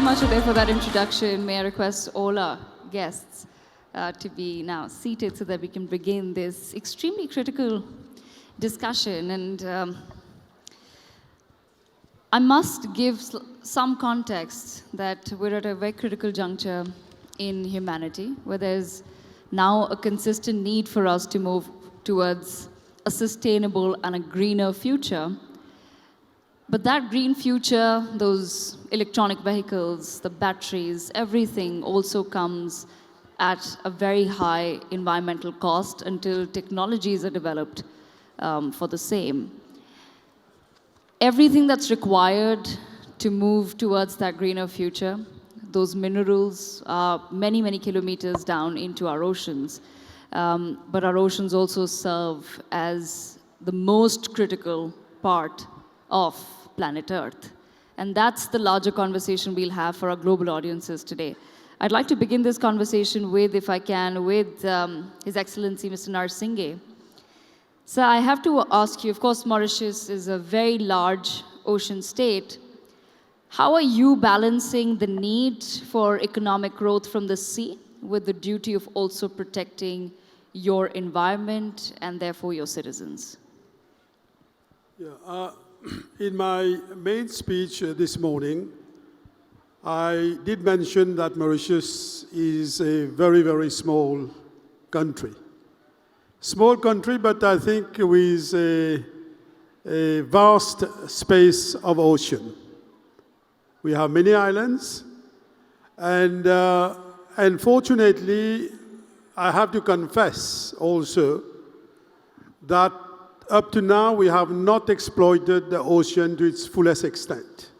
much, Uday, for that introduction. May I request all our guests to be now seated so that we can begin this extremely critical discussion. And I must give some context that we're at a very critical juncture in humanity, where there's now a consistent need for us to move towards a sustainable and a greener future. But that green future, those electronic vehicles, the batteries, everything also comes at a very high environmental cost until technologies are developed for the same. Everything that's required to move towards that greener future, those minerals are many, many kilometers down into our oceans. But our oceans also serve as the most critical part of planet Earth. And that's the larger conversation we'll have for our global audiences today. I'd like to begin this conversation with, if I can, with His Excellency Mr. Narsinghen. So I have to ask you, of course, Mauritius is a very large ocean state. How are you balancing the need for economic growth from the sea with the duty of also protecting your environment and therefore your citizens? Yeah, in my main speech this morning, I did mention that Mauritius is a very, very small country. Small country, but I think with a vast space of ocean. We have many islands, and unfortunately, I have to confess also that up to now we have not exploited the ocean to its fullest extent.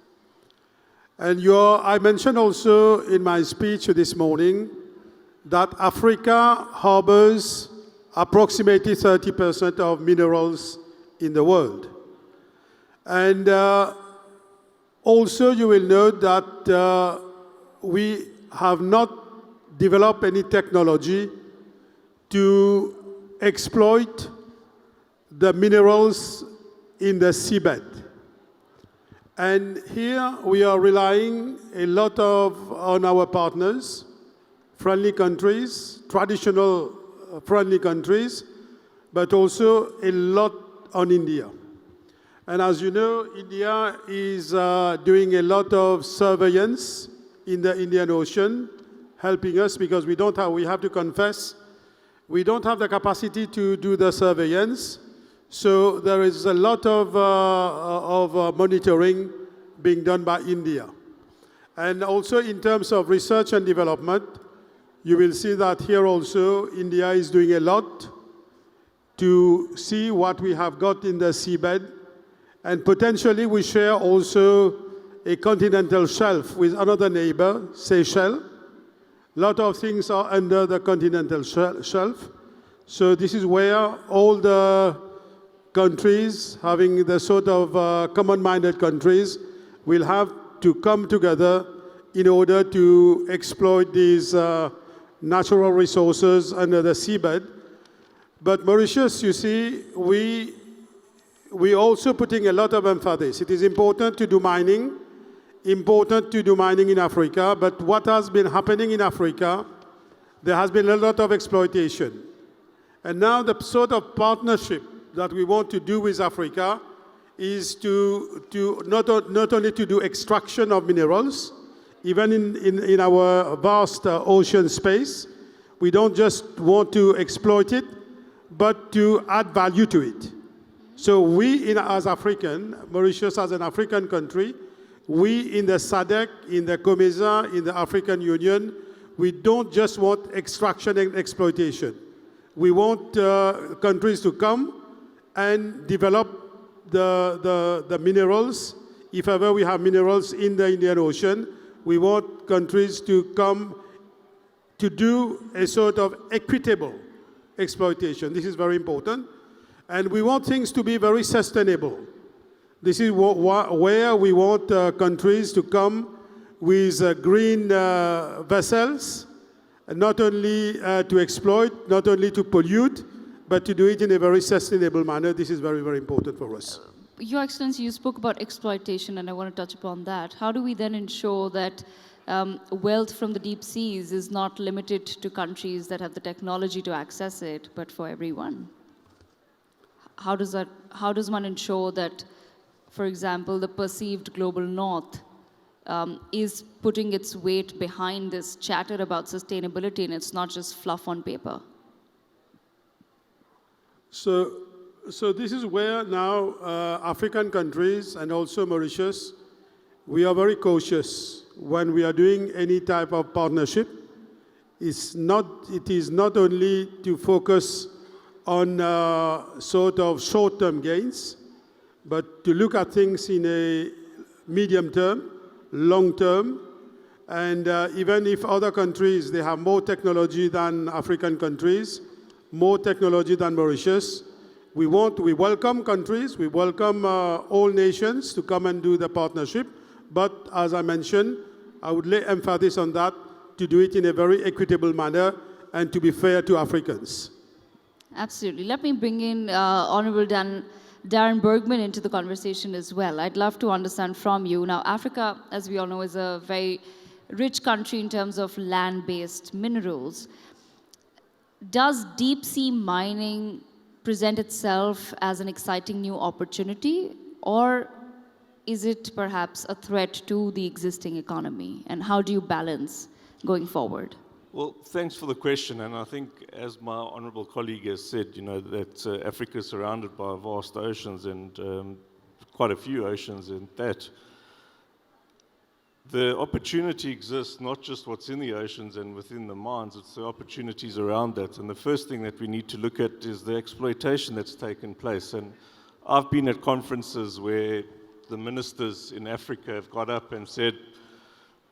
And I mentioned also in my speech this morning that Africa harbors approximately 30% of minerals in the world. And also you will note that we have not developed any technology to exploit the minerals in the seabed. And here we are relying a lot on our partners, friendly countries, traditional friendly countries, but also a lot on India. And as you know, India is doing a lot of surveillance in the Indian Ocean, helping us because we have to confess, we don't have the capacity to do the surveillance. So there is a lot of monitoring being done by India. And also in terms of research and development, you will see that here also India is doing a lot to see what we have got in the seabed. And potentially we share also a continental shelf with another neighbor, Seychelles. A lot of things are under the continental shelf. So this is where all the countries, having the sort of common-minded countries, will have to come together in order to exploit these natural resources under the seabed. But Mauritius, you see, we also putting a lot of emphasis. It is important to do mining in Africa, but what has been happening in Africa, there has been a lot of exploitation. And now the sort of partnership that we want to do with Africa is to not only to do extraction of minerals, even in our vast ocean space. We don't just want to exploit it, but to add value to it. So as African, Mauritius as an African country, we in the SADC, in the COMESA, in the African Union, we don't just want extraction and exploitation. We want countries to come and develop the minerals. If ever we have minerals in the Indian Ocean, we want countries to come to do a sort of equitable exploitation. This is very important. And we want things to be very sustainable. This is where we want countries to come with green vessels, not only to exploit, not only to pollute, but to do it in a very sustainable manner. This is very, very important for us. Your Excellency, you spoke about exploitation, and I want to touch upon that. How do we then ensure that wealth from the deep seas is not limited to countries that have the technology to access it, but for everyone. How does one ensure that, for example, the perceived global north is putting its weight behind this chatter about sustainability and it's not just fluff on paper? So this is where now African countries and also Mauritius, we are very cautious when we are doing any type of partnership. It is not only to focus on sort of short-term gains, but to look at things in a medium term, long term, and even if other countries, they have more technology than African countries, more technology than Mauritius, we welcome countries, we welcome all nations to come and do the partnership, but as I mentioned, I would lay emphasis on that, to do it in a very equitable manner and to be fair to Africans. Absolutely. Let me bring in Honorable Darren Bergman into the conversation as well. I'd love to understand from you. Now, Africa, as we all know, is a very rich country in terms of land-based minerals. Does deep-sea mining present itself as an exciting new opportunity, or is it perhaps a threat to the existing economy? And how do you balance going forward? Well, thanks for the question. And I think, as my honourable colleague has said, that Africa is surrounded by vast oceans and quite a few oceans in that. The opportunity exists, not just what's in the oceans and within the mines, it's the opportunities around that. And the first thing that we need to look at is the exploitation that's taken place. And I've been at conferences where the ministers in Africa have got up and said,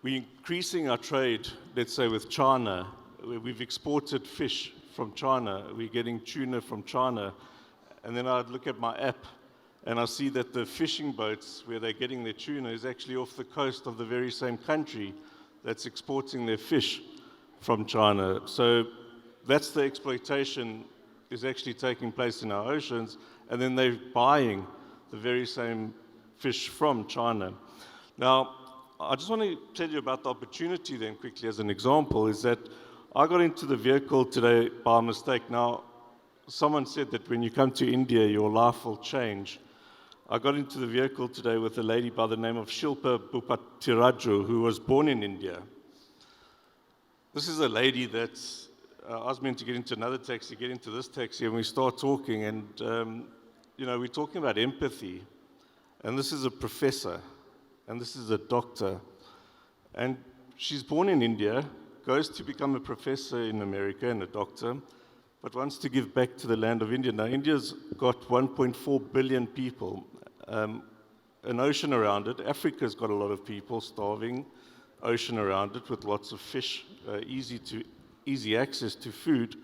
we're increasing our trade, let's say, with China. We've exported fish from China. We're getting tuna from China. And then I'd look at my app and I see that the fishing boats where they're getting their tuna is actually off the coast of the very same country that's exporting their fish from China. So that's the exploitation is actually taking place in our oceans, and then they're buying the very same fish from China. Now, I just want to tell you about the opportunity then quickly as an example, is that I got into the vehicle today by mistake. Now, someone said that when you come to India, your life will change. I got into the vehicle today with a lady by the name of Shilpa Bhupatiraju, who was born in India. This is a lady that I was meant to get into another taxi, get into this taxi, and we start talking, and we're talking about empathy. And this is a professor, and this is a doctor. And she's born in India, goes to become a professor in America and a doctor, but wants to give back to the land of India. Now, India's got 1.4 billion people, an ocean around it. Africa's got a lot of people, starving, ocean around it with lots of fish, easy access to food.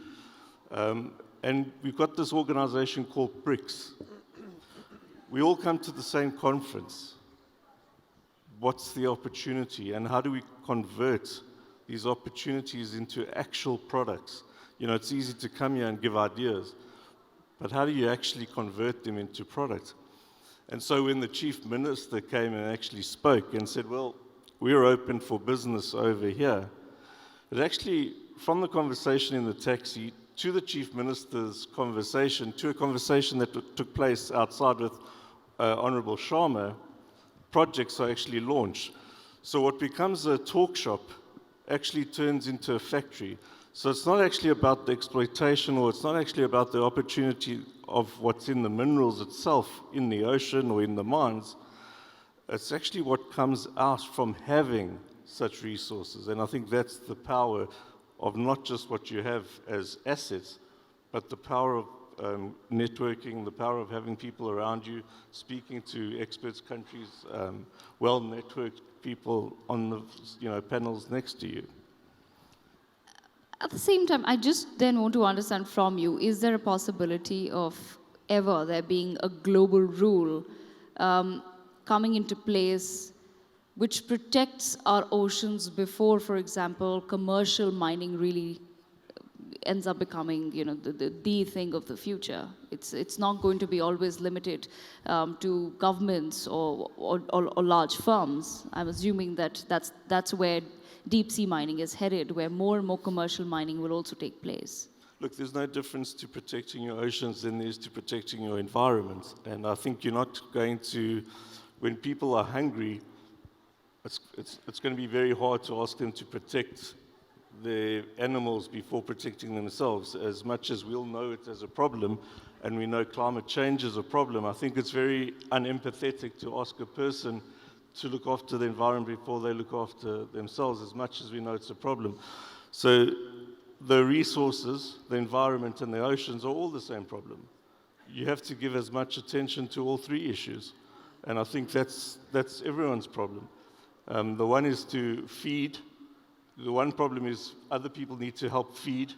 And we've got this organization called BRICS. We all come to the same conference. What's the opportunity, and how do we convert these opportunities into actual products? It's easy to come here and give ideas, but how do you actually convert them into products? And so when the chief minister came and actually spoke and said, well, we're open for business over here, it actually, from the conversation in the taxi to the chief minister's conversation, to a conversation that took place outside with Honorable Sharma, projects are actually launched. So what becomes a talk shop actually turns into a factory. So it's not actually about the exploitation, or it's not actually about the opportunity of what's in the minerals itself, in the ocean or in the mines. It's actually what comes out from having such resources. And I think that's the power of not just what you have as assets, but the power of networking, the power of having people around you, speaking to experts, countries, well-networked people on the panels next to you. At the same time, I just then want to understand from you, is there a possibility of ever there being a global rule coming into place which protects our oceans before, for example, commercial mining really ends up becoming, the thing of the future. It's not going to be always limited to governments or large firms. I'm assuming that that's where deep sea mining is headed, where more and more commercial mining will also take place. Look, there's no difference to protecting your oceans than there is to protecting your environment. And I think you're not going to, when people are hungry, it's going to be very hard to ask them to protect the animals before protecting themselves. As much as we'll know it as a problem, and we know climate change is a problem, I think it's very unempathetic to ask a person to look after the environment before they look after themselves, as much as we know it's a problem. So the resources, the environment, and the oceans are all the same problem. You have to give as much attention to all three issues. And I think that's everyone's problem. The one is to feed. The one problem is other people need to help feed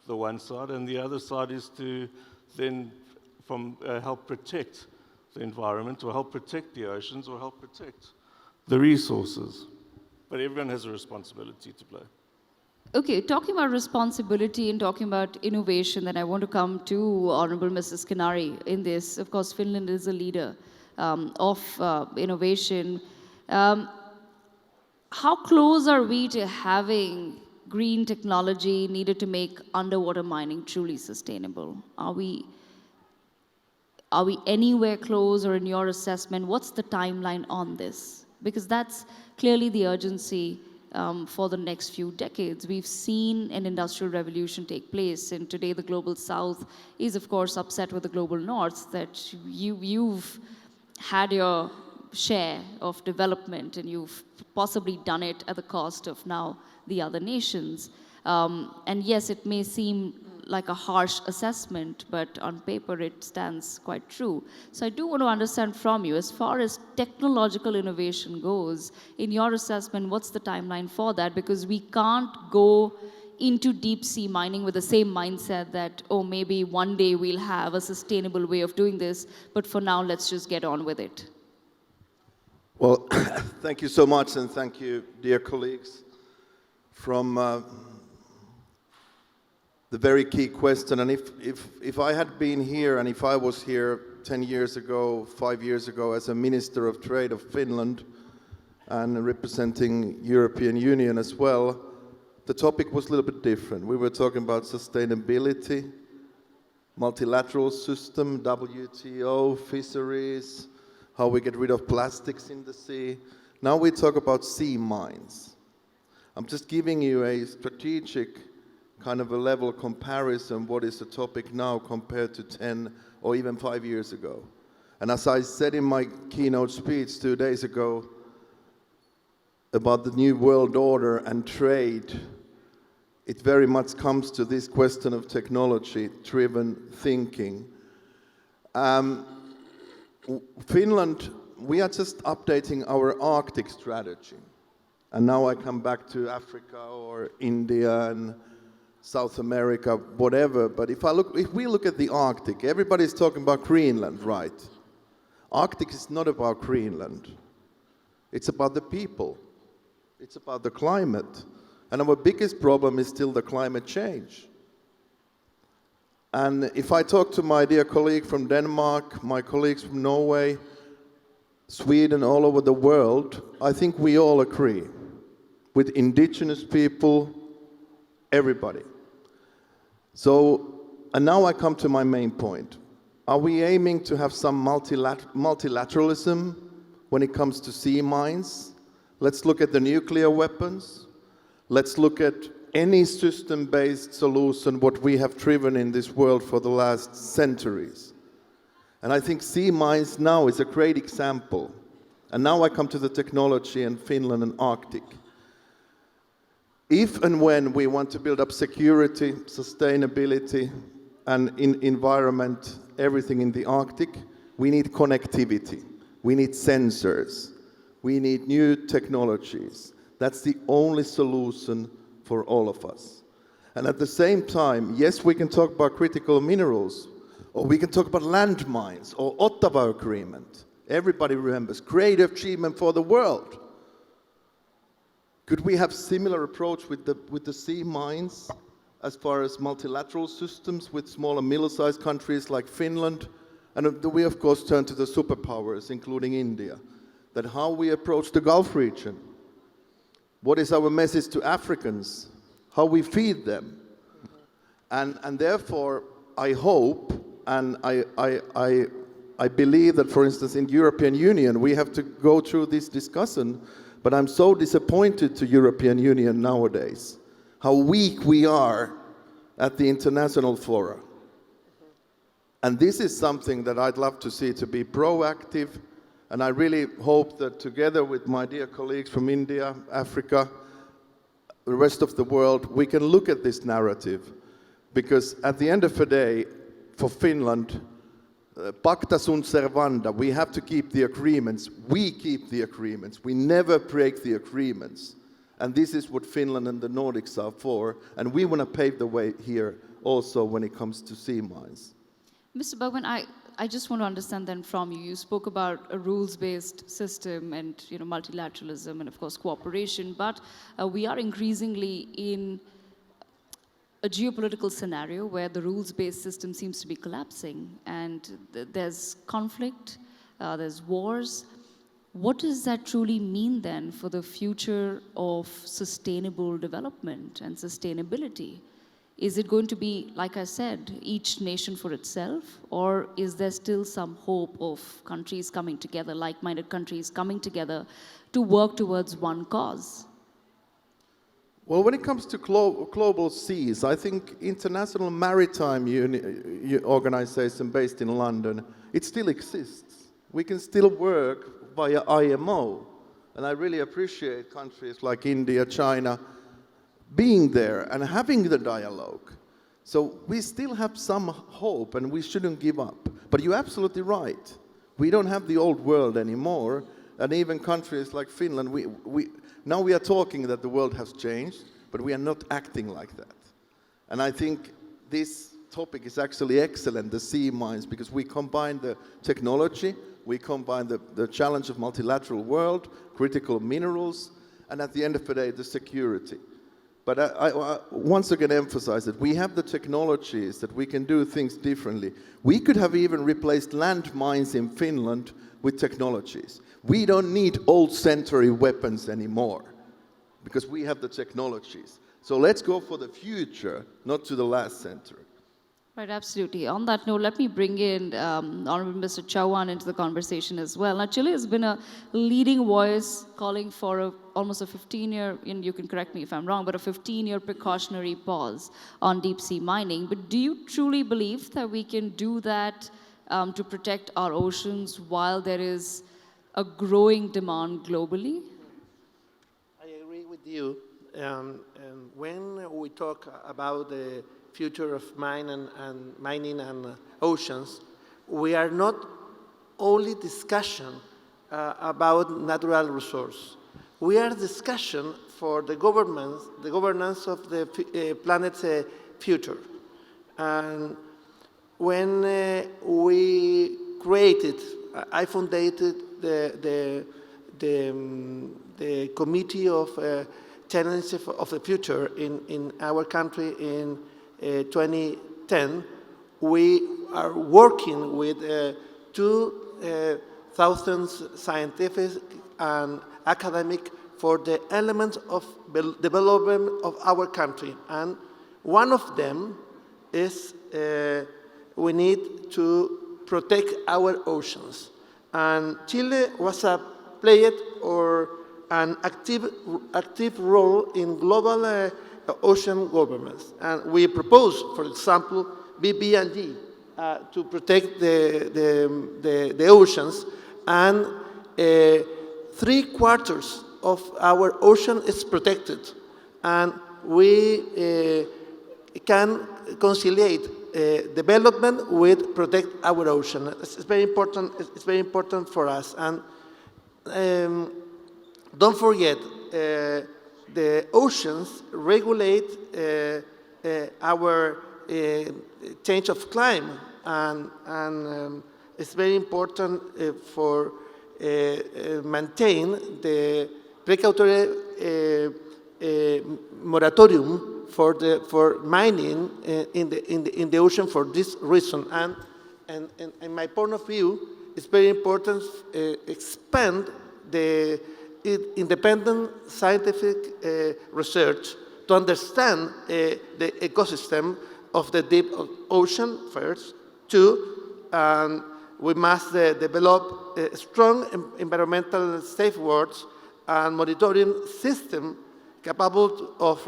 the one side, and the other side is to then help protect the environment, or help protect the oceans, or help protect the resources. But everyone has a responsibility to play. Okay, talking about responsibility and talking about innovation, then I want to come to Honorable Mrs. Kinari in this. Of course, Finland is a leader of innovation. How close are we to having green technology needed to make underwater mining truly sustainable? Are we anywhere close, or in your assessment, what's the timeline on this? Because that's clearly the urgency for the next few decades. We've seen an industrial revolution take place, and today the global south is, of course, upset with the global north that you've had your share of development, and you've possibly done it at the cost of now the other nations. And yes, it may seem like a harsh assessment, but on paper it stands quite true. So I do want to understand from you, as far as technological innovation goes, in your assessment, what's the timeline for that? Because we can't go into deep sea mining with the same mindset that, oh, maybe one day we'll have a sustainable way of doing this, but for now, let's just get on with it. Well, thank you so much, and thank you, dear colleagues, from the very key question. And if I had been here, and if I was here 10 years ago, 5 years ago, as a Minister of Trade of Finland, and representing European Union as well, the topic was a little bit different. We were talking about sustainability, multilateral system, WTO, fisheries, how we get rid of plastics in the sea. Now we talk about sea mines. I'm just giving you a strategic kind of a level comparison, what is the topic now compared to 10 or even 5 years ago. And as I said in my keynote speech 2 days ago about the new world order and trade, it very much comes to this question of technology-driven thinking. Finland, we are just updating our Arctic strategy. And now I come back to Africa or India and South America, whatever. But if we look at the Arctic, everybody's talking about Greenland, right? Arctic is not about Greenland. It's about the people. It's about the climate. And our biggest problem is still the climate change. And if I talk to my dear colleague from Denmark, my colleagues from Norway, Sweden, all over the world, I think we all agree with indigenous people, everybody. So, and now I come to my main point. Are we aiming to have some multilateralism when it comes to sea mines? Let's look at the nuclear weapons. Let's look at any system-based solution, what we have driven in this world for the last centuries. And I think sea mines now is a great example. And now I come to the technology in Finland and Arctic. If and when we want to build up security, sustainability, and environment, everything in the Arctic, we need connectivity. We need sensors. We need new technologies. That's the only solution for all of us. And at the same time, yes, we can talk about critical minerals, or we can talk about landmines, or Ottawa Agreement. Everybody remembers, great achievement for the world. Could we have similar approach with the sea mines? as far as multilateral systems with small and middle-sized countries like Finland. And we, of course, turn to the superpowers, including India, that how we approach the Gulf region. What is our message to Africans? How we feed them? And therefore, I hope, and I believe that, for instance, in the European Union, we have to go through this discussion, but I'm so disappointed to European Union nowadays, how weak we are at the international fora. And this is something that I'd love to see to be proactive, and I really hope that together with my dear colleagues from India, Africa, the rest of the world, we can look at this narrative. Because at the end of the day, for Finland, pacta sunt servanda, we have to keep the agreements. We keep the agreements. We never break the agreements. And this is what Finland and the Nordics are for. And we want to pave the way here also when it comes to sea mines. Mr. Bergman, I just want to understand then from you. You spoke about a rules-based system and multilateralism and, of course, cooperation. But we are increasingly in a geopolitical scenario where the rules-based system seems to be collapsing, and there's conflict, there's wars. What does that truly mean then for the future of sustainable development and sustainability? Is it going to be, like I said, each nation for itself, or is there still some hope of countries coming together, like-minded countries coming together to work towards one cause? Well, when it comes to global seas, I think International Maritime Organization based in London, it still exists. We can still work via IMO. And I really appreciate countries like India, China, being there and having the dialogue. So we still have some hope and we shouldn't give up. But you're absolutely right. We don't have the old world anymore. And even countries like Finland, now we are talking that the world has changed, but we are not acting like that. And I think this topic is actually excellent, the sea mines, because we combine the technology, we combine the challenge of multilateral world, critical minerals, and at the end of the day, the security. But I once again emphasize that we have the technologies that we can do things differently. We could have even replaced land mines in Finland with technologies. We don't need old century weapons anymore because we have the technologies. So let's go for the future, not to the last century. Right, absolutely. On that note, let me bring in Honorable Mr. Chauhan into the conversation as well. Now, Chile has been a leading voice calling for almost a 15-year, and you can correct me if I'm wrong, but a 15-year precautionary pause on deep-sea mining. But do you truly believe that we can do that to protect our oceans while there is a growing demand globally? I agree with you. When we talk about the future of mining and oceans, we are not only discussion about natural resource. We are discussion for the governance of the planet's future. And when we created, I founded the Committee of Tenants of the Future in our country in 2010, we are working with 2,000 scientific and academic for the elements of development of our country. And one of them is we need to protect our oceans. And Chile was a player or an active role in global ocean governments. And we propose, for example, BB&G to protect the oceans, and 3/4 of our ocean is protected. And we can conciliate development with protect our ocean. It's very important. It's very important for us. And don't forget, the oceans regulate our change of climate, and it's very important for maintain the precautionary moratorium for mining in the ocean for this reason. And in my point of view, it's very important expand the independent scientific research to understand the ecosystem of the deep ocean first. Two, we must develop strong environmental safeguards and monitoring system capable of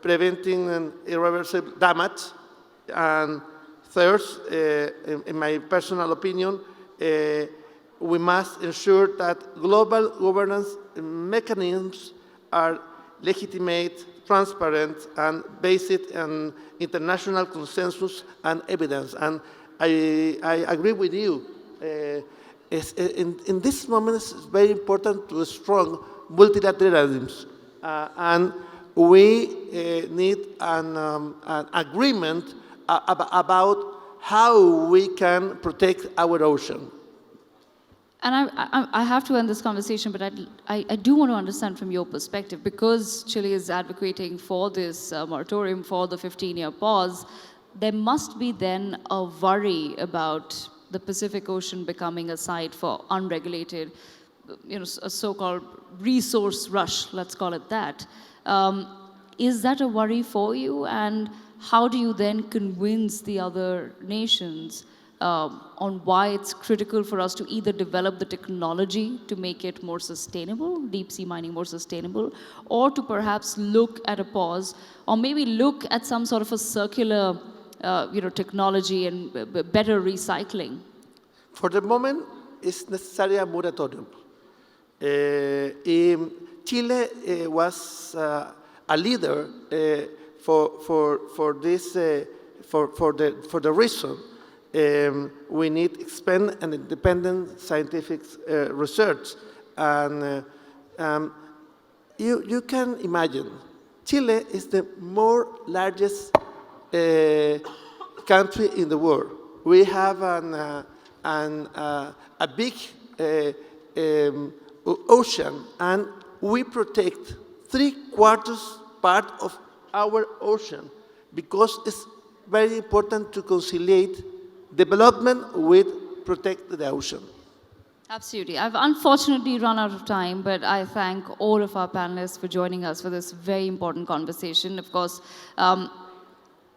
preventing irreversible damage. And third, in my personal opinion, we must ensure that global governance mechanisms are legitimate, transparent, and based on international consensus and evidence. And I agree with you. In this moment, it's very important to strong multilateralism. And we need an agreement about how we can protect our ocean. And I have to end this conversation, but I do want to understand from your perspective, because Chile is advocating for this moratorium, for the 15-year pause, there must be then a worry about the Pacific Ocean becoming a site for unregulated, a so-called resource rush, let's call it that. Is that a worry for you? And how do you then convince the other nations on why it's critical for us to either develop the technology to make it more sustainable, deep sea mining more sustainable, or to perhaps look at a pause, or maybe look at some sort of a circular technology and better recycling? For the moment, it's necessary a moratorium. Chile was a leader for this for the reason we need expand and independent scientific research. And you can imagine, Chile is the more largest country in the world. We have a big ocean, and we protect 3/4 part of our ocean because it's very important to conciliate development with protect the ocean. Absolutely. I've unfortunately run out of time, but I thank all of our panelists for joining us for this very important conversation. Of course,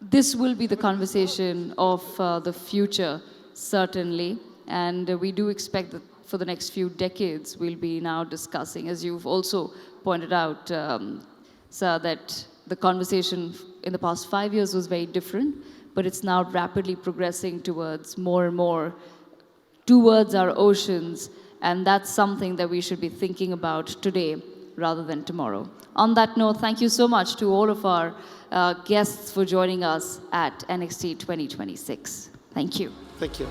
this will be the conversation of the future, certainly, and we do expect that for the next few decades we'll be now discussing, as you've also pointed out, sir, that the conversation in the past 5 years was very different, but it's now rapidly progressing towards more and more towards our oceans, and that's something that we should be thinking about today rather than tomorrow. On that note, thank you so much to all of our guests for joining us at NXT 2026. Thank you. Thank you.